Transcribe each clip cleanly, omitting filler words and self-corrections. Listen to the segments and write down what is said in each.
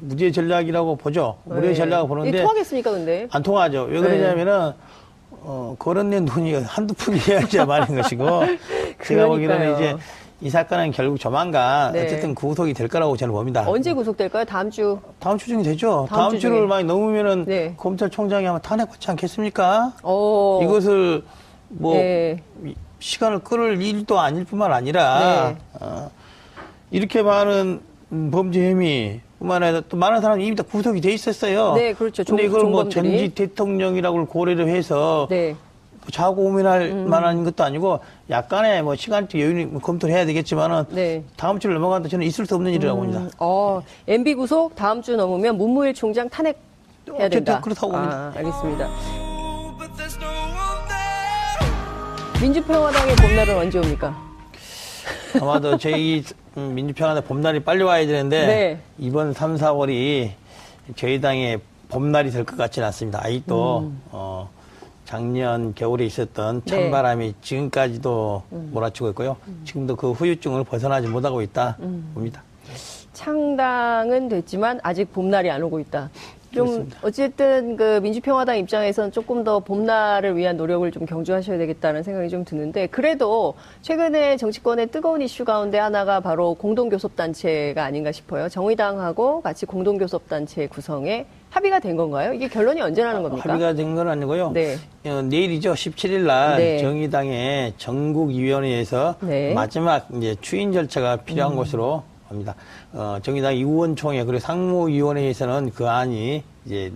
무죄 전략이라고 보죠. 무죄 네. 전략을 보는데 통하겠습니까, 근데? 안 통하죠. 왜 그러냐면은 거론된 돈이 한두 푼이어야 말인 것이고 제가 보기에는 이제 이 사건은 결국 조만간 네. 어쨌든 구속이 될 거라고 저는 봅니다. 언제 구속될까요? 다음 주. 다음 주 중에 되죠. 다음 다음 주 주를 중에. 많이 넘으면은 네. 검찰총장이 아마 탄핵받지 않겠습니까? 이것을 뭐 네. 시간을 끌을 일도 아닐 뿐만 아니라 네. 이렇게 많은 범죄 혐의뿐만 아니라 또 많은 사람이 이미 다 구속이 돼 있었어요. 네, 그렇죠. 근데 이걸 뭐 종범들이. 전직 대통령이라고 고려를 해서 네. 자고 고민할 만한 것도 아니고 약간의 뭐 시간적 여유는 검토를 해야 되겠지만은 네. 다음 주를 넘어간다 저는 있을 수 없는 일이라고 봅니다. MB 구속 다음 주 넘으면 문무일 총장 탄핵해야 된다. 그렇다고 봅니다. 알겠습니다. 민주평화당의 봄날은 언제 옵니까? 아마도 저희 민주평화당 봄날이 빨리 와야 되는데 네. 이번 3, 4월이 저희 당의 봄날이 될 것 같지는 않습니다. 아직도 작년 겨울에 있었던 네. 찬바람이 지금까지도 몰아치고 있고요. 지금도 그 후유증을 벗어나지 못하고 있다 봅니다. 창당은 됐지만 아직 봄날이 안 오고 있다. 좀 그렇습니다. 어쨌든 그 민주평화당 입장에서는 조금 더 봄날을 위한 노력을 좀 경주하셔야 되겠다는 생각이 좀 드는데 그래도 최근에 정치권의 뜨거운 이슈 가운데 하나가 바로 공동교섭단체가 아닌가 싶어요. 정의당하고 같이 공동교섭단체 구성에 합의가 된 건가요? 이게 결론이 언제 나는 겁니까? 합의가 된 건 아니고요. 네. 내일이죠. 17일 날 네. 정의당의 전국위원회에서 네. 마지막 이제 추인 절차가 필요한 것으로 봅니다. 정의당 의원총회 그리고 상무위원회에서는 그 안이 이제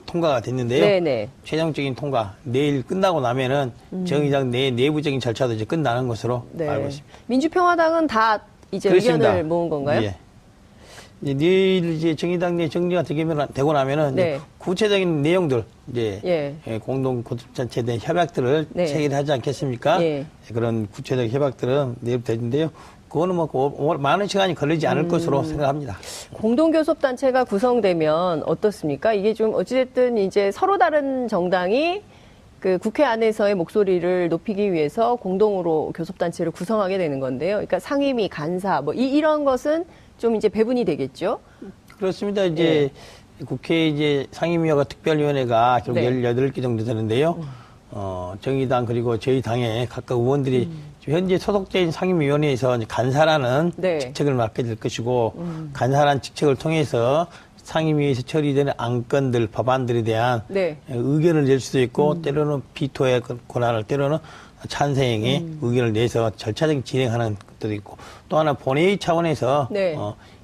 통과가 됐는데요. 네네. 최종적인 통과 내일 끝나고 나면은 정의당 내부적인 절차도 이제 끝나는 것으로 네. 알고 있습니다. 민주평화당은 다 이제 그렇습니다. 의견을 모은 건가요? 예. 이제 내일 이제 정의당 내 정리가 되고 나면은 네. 이제 구체적인 내용들 이제 예. 공동 교섭단체에 대한 협약들을 네. 체결하지 않겠습니까? 예. 그런 구체적 협약들은 내일부터 되는데요. 그거는 뭐 많은 시간이 걸리지 않을 것으로 생각합니다. 공동교섭단체가 구성되면 어떻습니까? 이게 좀 어찌됐든 이제 서로 다른 정당이 그 국회 안에서의 목소리를 높이기 위해서 공동으로 교섭단체를 구성하게 되는 건데요. 그러니까 상임위, 간사, 뭐 이런 것은 좀 이제 배분이 되겠죠? 그렇습니다. 이제 국회 이제 상임위원회가 특별위원회가 결국 네. 18개 정도 되는데요. 정의당 그리고 저희 당의 각각 의원들이 현재 소속된 상임위원회에서 이제 간사라는 네. 직책을 맡게 될 것이고 간사라는 직책을 통해서 상임위에서 처리되는 안건들, 법안들에 대한 네. 의견을 낼 수도 있고 때로는 비토의 권한을 때로는 찬성의 의견을 내서 절차적인 진행하는 것도 있고 또 하나 본회의 차원에서 네.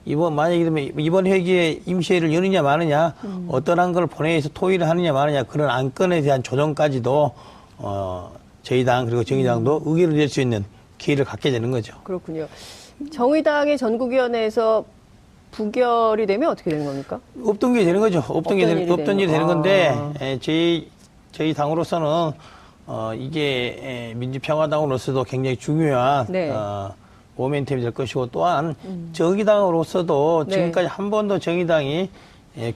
만약에 이번 회기에 임시회를 여느냐 마느냐 어떠한 걸 본회의에서 토의를 하느냐 마느냐 그런 안건에 대한 조정까지도 저희 당 그리고 정의당도 의견을 낼 수 있는 기회를 갖게 되는 거죠. 그렇군요. 정의당의 전국위원회에서 부결이 되면 어떻게 되는 겁니까? 없던 게 되는 거죠. 없던 일이 되는 건데 저희 당으로서는 이게 민주평화당으로서도 굉장히 중요한 네. 모멘텀이 될 것이고 또한 정의당으로서도 네. 지금까지 한 번도 정의당이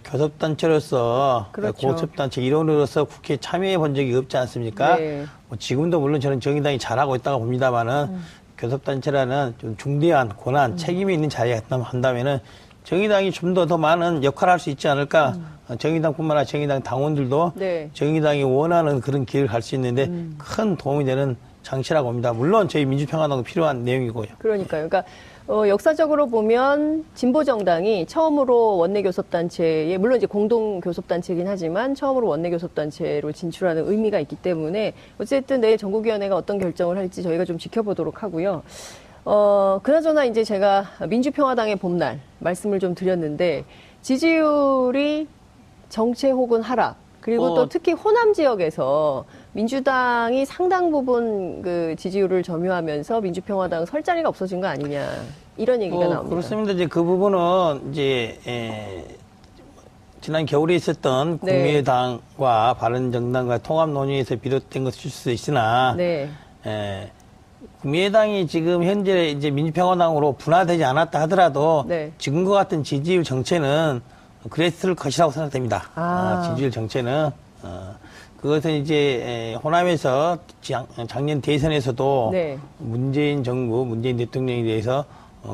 교섭단체로서 그렇죠. 고섭단체 일원으로서 국회에 참여해 본 적이 없지 않습니까? 네. 뭐 지금도 물론 저는 정의당이 잘하고 있다고 봅니다만은 교섭단체라는 좀 중대한 권한, 책임이 있는 자리에 한다면은 정의당이 좀 더 많은 역할을 할 수 있지 않을까. 정의당뿐만 아니라 정의당 당원들도 네. 정의당이 원하는 그런 길을 갈 수 있는데 큰 도움이 되는 장치라고 봅니다. 물론 저희 민주평화당도 필요한 내용이고요. 그러니까요. 그러니까 역사적으로 보면 진보 정당이 처음으로 원내 교섭단체에 물론 이제 공동 교섭단체이긴 하지만 처음으로 원내 교섭단체로 진출하는 의미가 있기 때문에 어쨌든 내일 전국위원회가 어떤 결정을 할지 저희가 좀 지켜보도록 하고요. 그나저나 이제 제가 민주평화당의 봄날 말씀을 좀 드렸는데 지지율이 정체 혹은 하락 그리고 또 특히 호남 지역에서 민주당이 상당 부분 그 지지율을 점유하면서 민주평화당 설 자리가 없어진 거 아니냐 이런 얘기가 나옵니다. 그렇습니다. 이제 그 부분은 이제 지난 겨울에 있었던 네. 국민의당과 바른정당과 통합 논의에서 비롯된 것일 수도 있으나 네. 국민의당이 지금 현재 이제 민주평화당으로 분화되지 않았다 하더라도 네. 지금과 같은 지지율 정체는 그랬을 것이라고 생각됩니다. 지지율 정체는 그것은 이제 호남에서 작년 대선에서도 네. 문재인 정부, 문재인 대통령에 대해서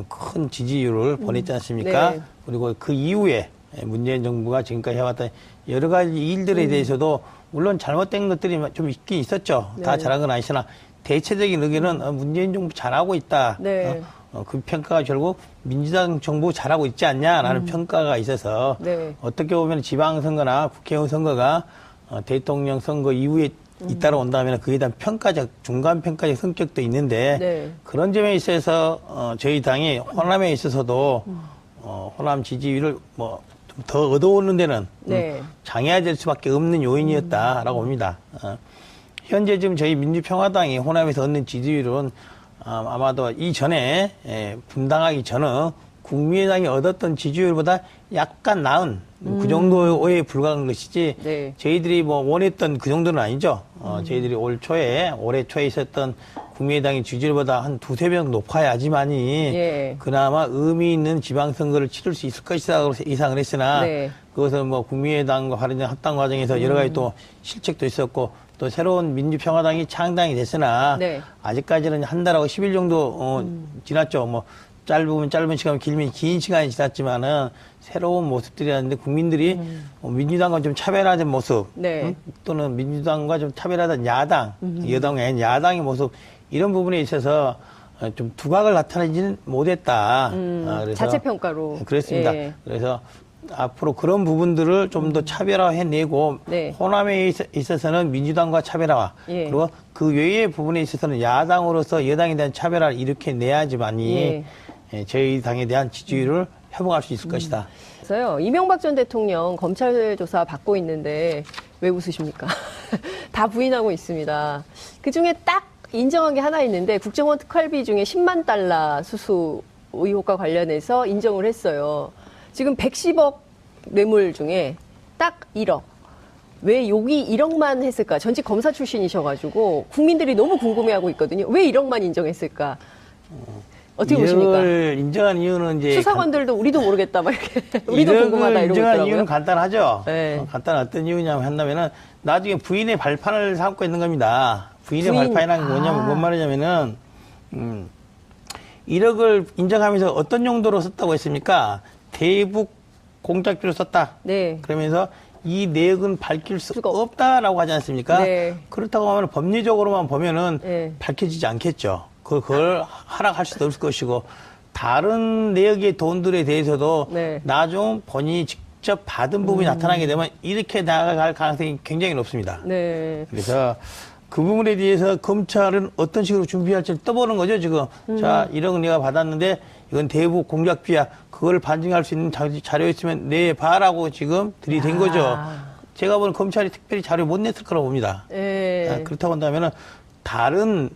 큰 지지율을 보냈지 않습니까? 네. 그리고 그 이후에 문재인 정부가 지금까지 해왔던 여러 가지 일들에 대해서도 물론 잘못된 것들이 좀 있긴 있었죠. 네. 다 잘한 건 아니지만 대체적인 의견은 문재인 정부 잘하고 있다. 네. 그 평가가 결국 민주당 정부 잘하고 있지 않냐라는 평가가 있어서 네. 어떻게 보면 지방선거나 국회의원 선거가 대통령 선거 이후에 잇따라 온다면 그에 대한 평가적, 중간 평가적 성격도 있는데 네. 그런 점에 있어서 저희 당이 호남에 있어서도 호남 지지율을 뭐 좀 더 얻어오는 데는 네. 장애가 수밖에 없는 요인이었다라고 봅니다. 현재 지금 저희 민주평화당이 호남에서 얻는 지지율은 아마도 이전에 분당하기 전에 국민의당이 얻었던 지지율보다 약간 나은 그 정도에 불과한 것이지 네. 저희들이 뭐 원했던 그 정도는 아니죠. 저희들이 올해 초에 있었던 국민의당의 지지율보다 한 두세 배 높아야지만이 예. 그나마 의미 있는 지방선거를 치를 수 있을 것이다 이상을 했으나 네. 그것은 뭐 국민의당과 바른정 합당 과정에서 여러 가지 또 실책도 있었고 또 새로운 민주평화당이 창당이 됐으나 네. 아직까지는 한 달하고 10일 정도 지났죠. 뭐 짧으면 짧은 시간, 길면 긴 시간이 지났지만은 새로운 모습들이라는데 국민들이 민주당과 좀 차별화된 모습 네. 또는 민주당과 좀 차별화된 야당, 여당이 아닌 야당의 모습 이런 부분에 있어서 좀 두각을 나타내지는 못했다. 그래서 자체 평가로. 그렇습니다. 예. 그래서 앞으로 그런 부분들을 좀 더 차별화해내고 네. 호남에 있어서는 민주당과 차별화 예. 그리고 그 외의 부분에 있어서는 야당으로서 여당에 대한 차별화를 이렇게 내야지만이 저희 당에 대한 지지율을 회복할 수 있을 것이다. 그래서요, 이명박 전 대통령 검찰 조사 받고 있는데 왜 웃으십니까? 다 부인하고 있습니다. 그 중에 딱 인정한 게 하나 있는데 국정원 특활비 중에 10만 달러 수수 의혹과 관련해서 인정을 했어요. 지금 110억 뇌물 중에 딱 1억. 왜 여기 1억만 했을까? 전직 검사 출신이셔가지고 국민들이 너무 궁금해하고 있거든요. 왜 1억만 인정했을까? 어떻게 보십니까? 이걸 인정한 이유는 이제 수사관들도 우리도 모르겠다 막 이렇게 우리도 궁금하다 이러고 인정한 있더라고요. 이유는 간단하죠. 네. 간단한 어떤 이유냐면 한다면은 나중에 부인의 발판을 삼고 있는 겁니다. 부인의 부인. 발판이라는 게 뭐냐면 뭔 말이냐면은 1억을 인정하면서 어떤 용도로 썼다고 했습니까? 대북 공작비로 썼다. 네. 그러면서 이 내역은 밝힐 수 없다라고 하지 않습니까? 네. 그렇다고 하면 법리적으로만 보면은 네. 밝혀지지 않겠죠. 그걸 허락할 수도 없을 것이고 다른 내역의 돈들에 대해서도 네. 나중 본인이 직접 받은 부분이 나타나게 되면 이렇게 나아갈 가능성이 굉장히 높습니다. 네. 그래서 그 부분에 대해서 검찰은 어떤 식으로 준비할지 떠보는 거죠, 지금. 자, 1억 내가 받았는데 이건 대북 공작비야. 그걸 반증할 수 있는 자료 있으면 내봐라고 지금 들이댄 거죠. 제가 보는 검찰이 특별히 자료 못 냈을 거라고 봅니다. 네. 그렇다고 한다면 다른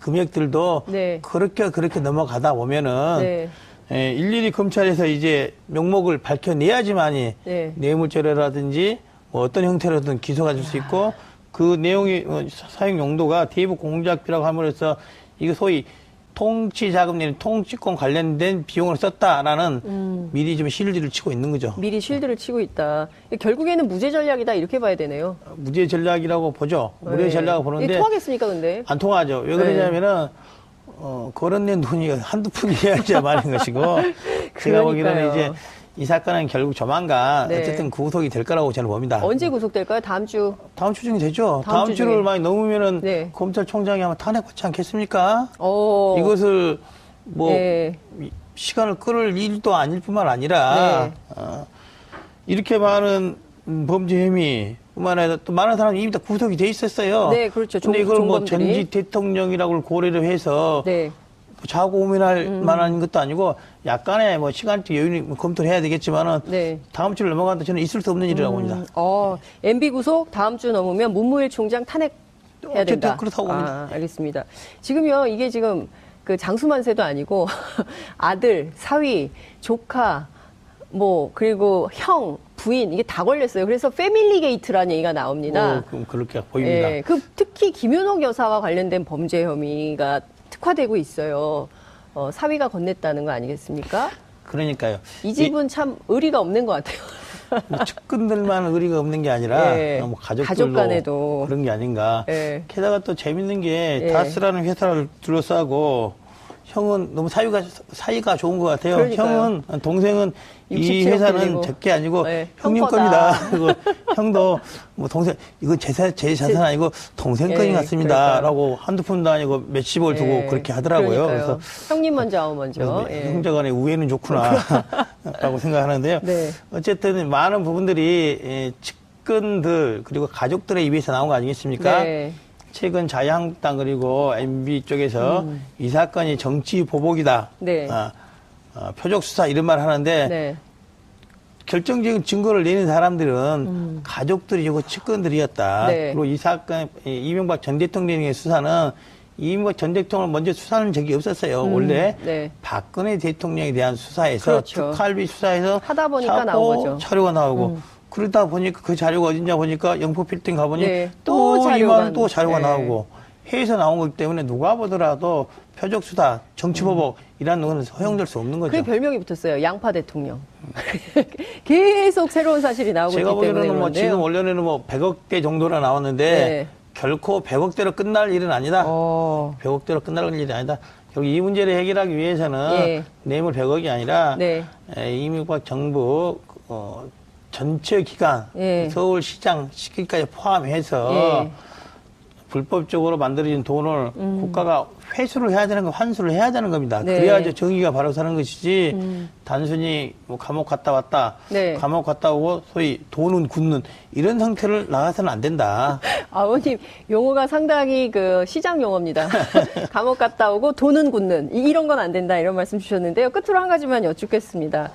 금액들도 네. 그렇게 넘어가다 보면은 네. 일일이 검찰에서 이제 명목을 밝혀내야지만이 네. 뇌물죄라든지 뭐 어떤 형태로든 기소가 될 수 있고 그 내용이 사용 용도가 대북 공작비라고 함으로써 이거 소위 통치자금 내는 통치권 관련된 비용을 썼다라는 미리 좀 실드를 치고 있는 거죠. 미리 실드를 치고 있다. 결국에는 무죄 전략이다 이렇게 봐야 되네요. 무죄 전략이라고 보죠. 무죄 네. 전략을 이게 보는데 통하겠습니까, 근데? 안 통하죠. 왜 그러냐면은 거론된 돈이 한두 푼이어야지 말인 것이고 제가 보기에는 이제 이 사건은 결국 조만간 네. 어쨌든 구속이 될 거라고 저는 봅니다. 언제 구속될까요? 다음 주. 다음 주 중에 되죠. 다음 주 주를 중에. 많이 넘으면은 네. 검찰총장이 아마 탄핵받지 않겠습니까? 어. 이것을 뭐 네. 시간을 끌을 일도 아닐 뿐만 아니라 네. 이렇게 많은 범죄 혐의 뿐만 아니라 또 많은 사람이 이미 다 구속이 돼 있었어요. 네, 그렇죠. 근데 이걸 뭐 종범들이. 전직 대통령이라고 고려를 해서 네. 자고 고민할 만한 것도 아니고 약간의 뭐 시간적 여유를 검토를 해야 되겠지만은 네. 다음 주를 넘어간다 저는 있을 수 없는 일이라고 봅니다. MB 구속 다음 주 넘으면 문무일 총장 탄핵 해야 된다. 어쨌든 그렇다고 봅니다. 알겠습니다. 지금요, 이게 지금 그 장수만세도 아니고 아들, 사위, 조카, 뭐 그리고 형, 부인 이게 다 걸렸어요. 그래서 패밀리 게이트라는 얘기가 나옵니다. 그럼 그렇게 보입니다. 예, 특히 김윤옥 여사와 관련된 범죄 혐의가 특화되고 있어요. 사위가 건넸다는 거 아니겠습니까? 그러니까요. 이 집은 참 의리가 없는 것 같아요. 뭐 측근들만 의리가 없는 게 아니라 예. 뭐 가족들도 가족 간에도. 그런 게 아닌가. 예. 게다가 또 재밌는 게 예. 다스라는 회사를 둘러싸고 형은 너무 사이가 좋은 것 같아요. 그러니까요. 동생은 이 67억 회사는 빌리고. 적게 아니고 네, 형님 형 거다. 겁니다. 그리고 형도 뭐 동생 이건 제 자산 아니고 동생 건이 예, 같습니다라고 한두 푼도 아니고 몇십을 두고 예, 그렇게 하더라고요. 그러니까요. 그래서 형님 먼저 아우 먼저. 예. 형제간의 우애는 좋구나라고 생각하는데요. 네. 어쨌든 많은 부분들이 측근들 그리고 가족들의 입에서 나온 거 아니겠습니까? 네. 최근 자유한국당 그리고 MB 쪽에서 이 사건이 정치 보복이다. 네. 표적 수사 이런 말 하는데 네. 결정적인 증거를 내는 사람들은 가족들이고 측근들이었다. 네. 그리고 이 사건 이명박 전 대통령의 수사는 이명박 전 대통령을 먼저 수사하는 적이 없었어요. 원래 네. 박근혜 대통령에 대한 수사에서 그렇죠. 특활비 수사에서 하다 보니까 나온 거죠. 자료가 나오고 그러다 보니까 그 자료가 어딘지 보니까 영포필딩 가보니 네, 또 또 이만 또 자료가 네. 나오고 해외에서 나온 거기 때문에 누가 보더라도 표적 수사, 정치보복 이런 건 허용될 수 없는 거죠. 그게 별명이 붙었어요. 양파 대통령. 계속 새로운 사실이 나오고 제가 있기 때문에 보기에는 뭐 그런데요. 지금 원래는 뭐 100억대 정도나 나왔는데 네. 결코 100억대로 끝날 일은 아니다. 어. 100억대로 끝날 일이 아니다. 결국 이 문제를 해결하기 위해서는 예. 뇌물 100억이 아니라 네. 이명박 정부 전체 기관 예. 서울시장 시기까지 포함해서 예. 불법적으로 만들어진 돈을 국가가 회수를 해야 되는 거, 환수를 해야 되는 겁니다. 네. 그래야죠 정의가 바로 사는 것이지 단순히 뭐 감옥 갔다 왔다, 네. 감옥 갔다 오고 소위 돈은 굳는 이런 상태를 나가서는 안 된다. 아버님 용어가 상당히 그 시장 용어입니다. 감옥 갔다 오고 돈은 굳는 이런 건 안 된다 이런 말씀 주셨는데요. 끝으로 한 가지만 여쭙겠습니다.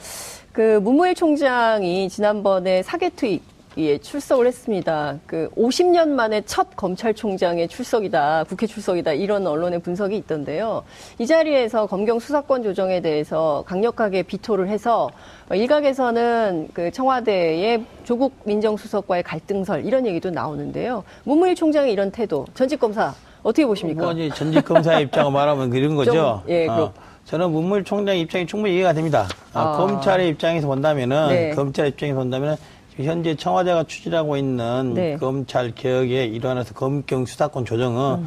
그 문무일 총장이 지난번에 사개특위에 출석을 했습니다. 그 50년 만에 첫 검찰총장의 출석이다, 국회 출석이다 이런 언론의 분석이 있던데요. 이 자리에서 검경 수사권 조정에 대해서 강력하게 비토를 해서 일각에서는 그 청와대의 조국 민정수석과의 갈등설 이런 얘기도 나오는데요. 문무일 총장의 이런 태도, 전직 검사 어떻게 보십니까? 뭐 이제 전직 검사의 입장을 말하면 그런 거죠. 예, 저는 문무일 총장의 입장이 충분히 이해가 됩니다. 검찰의 입장에서 본다면은 네. 검찰의 입장에서 본다면은 지금 현재 청와대가 추진하고 있는 네. 검찰 개혁의 일환에서 검경 수사권 조정은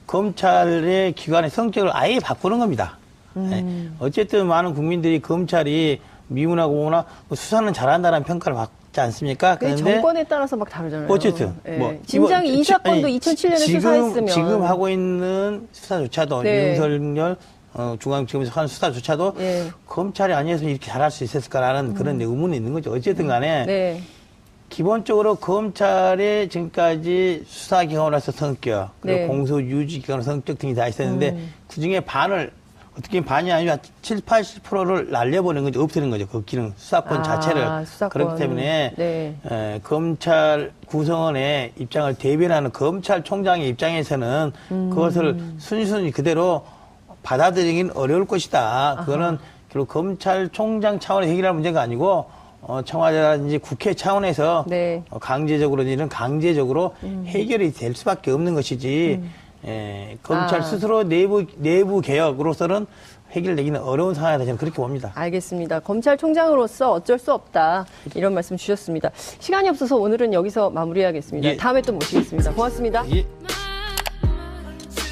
검찰의 기관의 성격을 아예 바꾸는 겁니다. 네. 어쨌든 많은 국민들이 검찰이 미운하거나 수사는 잘한다는 평가를 받지 않습니까? 그런데 정권에 따라서 막 다르잖아요. 어쨌든 예. 뭐 진작에 이 사건도 2007년에 수사했으면 지금 하고 있는 수사조차도 네. 윤석열 중앙지검에서 하는 수사조차도 예. 검찰이 아니었으면 이렇게 잘할 수 있었을까라는 그런 의문이 있는 거죠. 어쨌든 간에 네. 기본적으로 검찰의 지금까지 수사기관으로서 성격 그리고 네. 공소유지기관으로서 성격 등이 다 있었는데 그중에 반을 어떻게 반이 아니라 70, 80%를 날려버리는 거죠. 없애는 거죠. 그 기능 수사권 자체를. 수사권. 그렇기 때문에 네. 검찰 구성원의 입장을 대변하는 검찰총장의 입장에서는 그것을 순순히 그대로 받아들이긴 어려울 것이다. 그거는 결국 검찰총장 차원의 해결할 문제가 아니고 청와대라든지 국회 차원에서 네. 강제적으로 해결이 될 수밖에 없는 것이지 검찰 스스로 내부 개혁으로서는 해결되기는 어려운 상황이다. 저는 그렇게 봅니다. 알겠습니다. 검찰총장으로서 어쩔 수 없다. 이런 말씀 주셨습니다. 시간이 없어서 오늘은 여기서 마무리하겠습니다. 예. 다음에 또 모시겠습니다. 고맙습니다.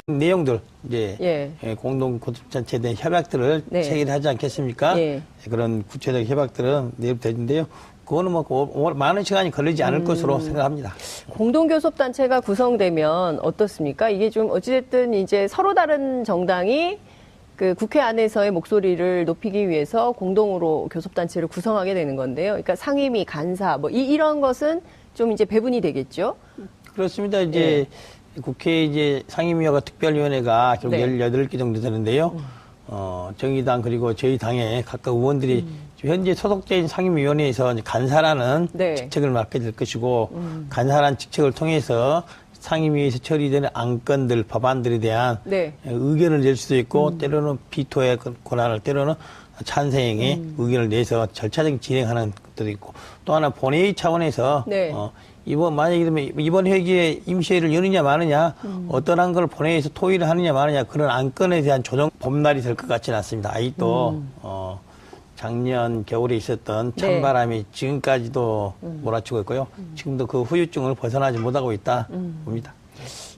내용들 이제 예. 공동 교섭단체에 대한 협약들을 네. 체결하지 않겠습니까? 예. 그런 구체적 협약들은 내일되는데요. 그거는 뭐 많은 시간이 걸리지 않을 것으로 생각합니다. 공동교섭단체가 구성되면 어떻습니까? 이게 좀 어찌됐든 이제 서로 다른 정당이 그 국회 안에서의 목소리를 높이기 위해서 공동으로 교섭단체를 구성하게 되는 건데요. 그러니까 상임위, 간사, 뭐 이런 것은 좀 이제 배분이 되겠죠? 그렇습니다. 이제 국회 이제 상임위원회가 특별위원회가 결국 네. 18개 정도 되는데요. 정의당 그리고 저희 당의 각각 의원들이 지금 현재 소속된 상임위원회에서 이제 간사라는 네. 직책을 맡게 될 것이고 간사라는 직책을 통해서 상임위에서 처리되는 안건들, 법안들에 대한 네. 의견을 낼 수도 있고 때로는 비토의 권한을 때로는 찬성의 의견을 내서 절차적인 진행하는 것도 있고 또 하나 본회의 차원에서 네. 만약에 이번 회기에 임시회를 여느냐 마느냐 어떤 안건을 본회의에서 토의를 하느냐 마느냐 그런 안건에 대한 조정 봄날이 될 것 같지는 않습니다. 아직도 작년 겨울에 있었던 찬바람이 지금까지도 몰아치고 있고요. 지금도 그 후유증을 벗어나지 못하고 있다 봅니다.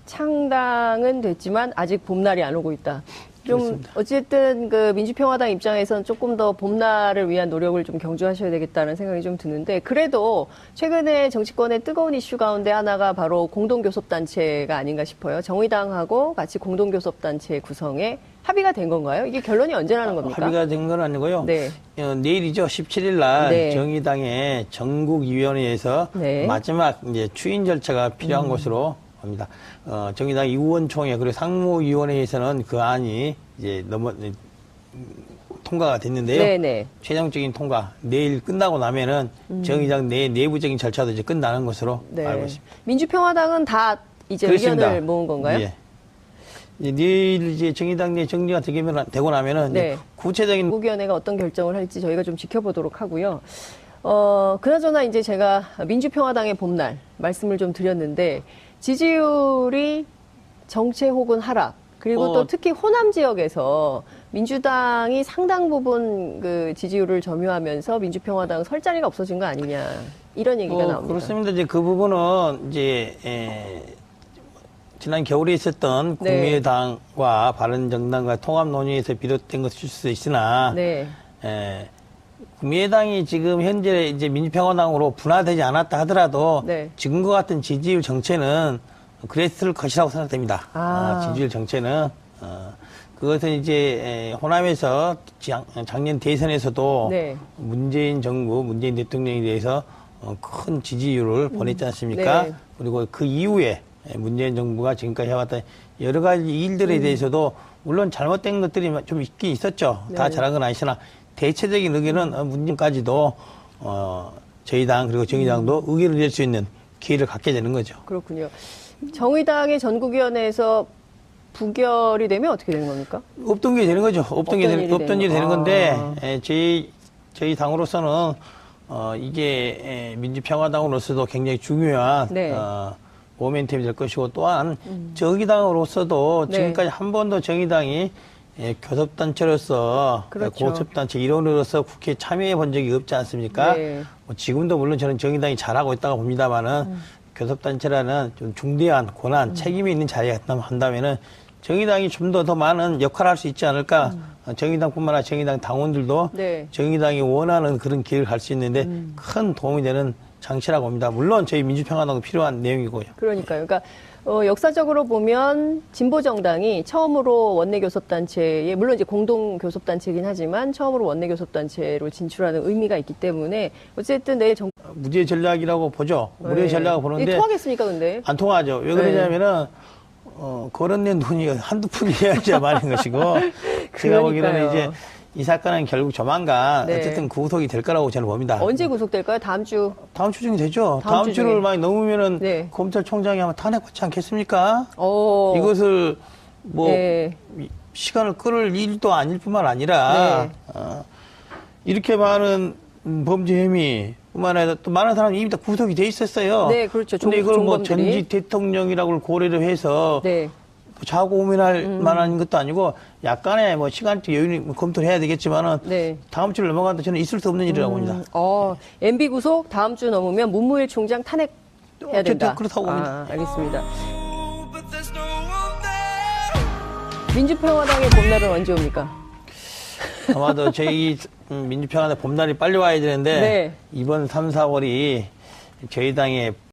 창당은 됐지만 아직 봄날이 안 오고 있다. 좀 그렇습니다. 어쨌든 그 민주평화당 입장에서는 조금 더 봄날을 위한 노력을 좀 경주하셔야 되겠다는 생각이 좀 드는데 그래도 최근에 정치권의 뜨거운 이슈 가운데 하나가 바로 공동교섭단체가 아닌가 싶어요. 정의당하고 같이 공동교섭단체 구성에 합의가 된 건가요? 이게 결론이 언제 나는 겁니까? 합의가 된 건 아니고요. 네. 내일이죠. 17일 날 네. 정의당의 전국위원회에서 네. 마지막 이제 추인 절차가 필요한 것으로 봅니다. 정의당 의원총회 그리고 상무위원회에서는 그 안이 이제 통과가 됐는데요. 네네. 최종적인 통과 내일 끝나고 나면은 정의당 내 내부적인 절차도 이제 끝나는 것으로 네. 알고 있습니다. 민주평화당은 다 이제 그렇습니다. 의견을 모은 건가요? 예. 이제 내일 이제 정의당 내 정리가 되고 나면은 네. 이제 구체적인 국위원회가 어떤 결정을 할지 저희가 좀 지켜보도록 하고요. 그나저나 이제 제가 민주평화당의 봄날 말씀을 좀 드렸는데 지지율이 정체 혹은 하락 그리고 또 특히 호남 지역에서 민주당이 상당 부분 그 지지율을 점유하면서 민주평화당 설 자리가 없어진 거 아니냐 이런 얘기가 나옵니다. 그렇습니다. 이제 그 부분은 이제 지난 겨울에 있었던 네. 국민의당과 바른정당과 통합 논의에서 비롯된 것일 수 있으나 네. 국민의당이 지금 현재 이제 민주평화당으로 분화되지 않았다 하더라도 네. 지금과 같은 지지율 정체는 그랬을 것이라고 생각됩니다. 지지율 정체는 그것은 이제 호남에서 작년 대선에서도 네. 문재인 정부, 문재인 대통령에 대해서 큰 지지율을 보냈지 않습니까? 네. 그리고 그 이후에 문재인 정부가 지금까지 해왔던 여러 가지 일들에 대해서도 물론 잘못된 것들이 좀 있긴 있었죠. 다 네. 잘한 건 아니시나 대체적인 의견은 문재인까지도 저희 당 그리고 정의당도 의견을 낼 수 있는 기회를 갖게 되는 거죠. 그렇군요. 정의당의 전국위원회에서 부결이 되면 어떻게 되는 겁니까? 없던 게 되는 거죠. 없던 일이 되는 건데 저희 당으로서는 이게 민주평화당으로서도 굉장히 중요한 네. 모멘텀이 될 것이고 또한 정의당으로서도 네. 지금까지 한 번도 정의당이 교섭단체로서 그렇죠. 고섭단체 일원으로서 국회에 참여해 본 적이 없지 않습니까? 네. 지금도 물론 저는 정의당이 잘하고 있다고 봅니다만은 교섭단체라는 좀 중대한 권한, 책임이 있는 자리에 한다면은 정의당이 좀 더 많은 역할을 할 수 있지 않을까. 정의당뿐만 아니라 정의당 당원들도 네. 정의당이 원하는 그런 길을 갈 수 있는데 큰 도움이 되는 장치라고 봅니다. 물론 저희 민주평화당도 필요한 내용이고요. 그러니까요. 그러니까 역사적으로 보면 진보정당이 처음으로 원내교섭단체에 물론 이제 공동교섭단체이긴 하지만 처음으로 원내교섭단체로 진출하는 의미가 있기 때문에 어쨌든 내일 무죄 전략이라고 보죠. 무죄 전략을 보는데 통하겠습니까, 근데? 안 통하죠. 왜 그러냐면은 거론된 돈이 한두 푼이어야지 많은 것이고 제가 보기에는 이제 이 사건은 결국 조만간 네. 어쨌든 구속이 될 거라고 저는 봅니다. 언제 구속될까요? 다음 주. 다음 주 중에 되죠. 다음 다음 주 주를 중에. 많이 넘으면은 네. 검찰총장이 아마 탄핵받지 않겠습니까? 어. 이것을 뭐 네. 시간을 끌을 일도 아닐 뿐만 아니라 네. 이렇게 많은 범죄 혐의 뿐만 아니라 또 많은 사람이 이미 다 구속이 돼 있었어요. 네, 그렇죠. 근데 이걸 뭐 종범들이. 전직 대통령이라고 고려를 해서 네. 자고 고민할 만한 것도 아니고 약간의 뭐 시간적 여유는 검토를 해야 되겠지만은 네. 다음 주를 넘어간다 저는 있을 수 없는 일이라고 봅니다. MB 구속 다음 주 넘으면 문무일 총장 탄핵해야 된다. 그렇다고 봅니다. 알겠습니다. 민주평화당의 봄날은 언제 옵니까? 아마도 저희 민주평화당 봄날이 빨리 와야 되는데 네. 이번 3, 4월이 저희 당의